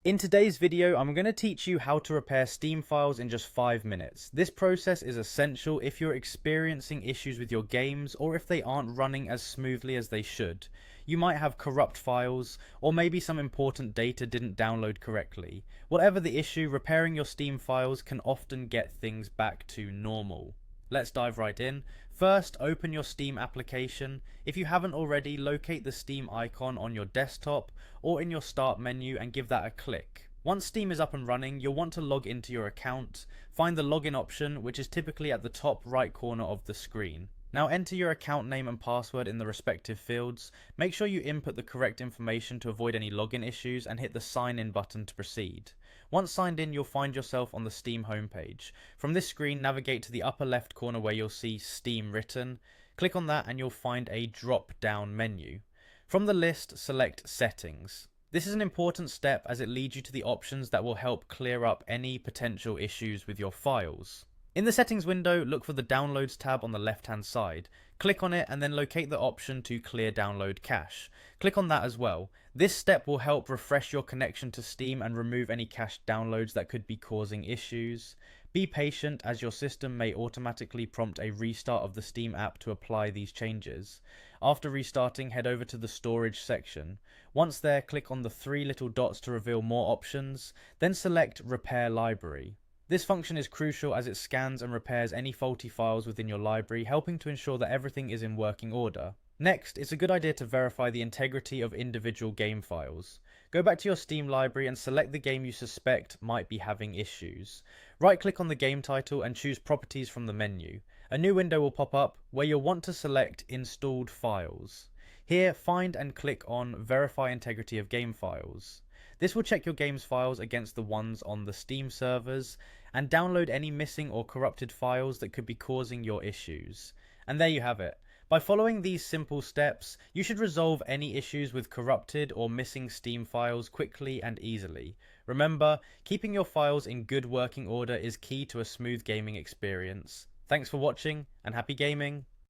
In today's video, I'm going to teach you how to repair Steam files in just 5 minutes. This process is essential if you're experiencing issues with your games or if they aren't running as smoothly as they should. You might have corrupt files, or maybe some important data didn't download correctly. Whatever the issue, repairing your Steam files can often get things back to normal. Let's dive right in. First, open your Steam application. If you haven't already, locate the Steam icon on your desktop or in your start menu and give that a click. Once Steam is up and running, you'll want to log into your account. Find the login option, which is typically at the top right corner of the screen. Now enter your account name and password in the respective fields. Make sure you input the correct information to avoid any login issues and hit the sign in button to proceed. Once signed in, you'll find yourself on the Steam homepage. From this screen, navigate to the upper left corner where you'll see Steam written. Click on that and you'll find a drop down menu. From the list, select Settings. This is an important step as it leads you to the options that will help clear up any potential issues with your files. In the settings window, look for the Downloads tab on the left hand side. Click on it and then locate the option to clear download cache. Click on that as well. This step will help refresh your connection to Steam and remove any cached downloads that could be causing issues. Be patient as your system may automatically prompt a restart of the Steam app to apply these changes. After restarting, head over to the storage section. Once there, click on the 3 little dots to reveal more options, then select Repair Library. This function is crucial as it scans and repairs any faulty files within your library, helping to ensure that everything is in working order. Next, it's a good idea to verify the integrity of individual game files. Go back to your Steam library and select the game you suspect might be having issues. Right-click on the game title and choose Properties from the menu. A new window will pop up where you'll want to select Installed Files. Here, find and click on Verify Integrity of Game Files. This will check your game's files against the ones on the Steam servers and download any missing or corrupted files that could be causing your issues. And there you have it. By following these simple steps, you should resolve any issues with corrupted or missing Steam files quickly and easily. Remember, keeping your files in good working order is key to a smooth gaming experience. Thanks for watching and happy gaming!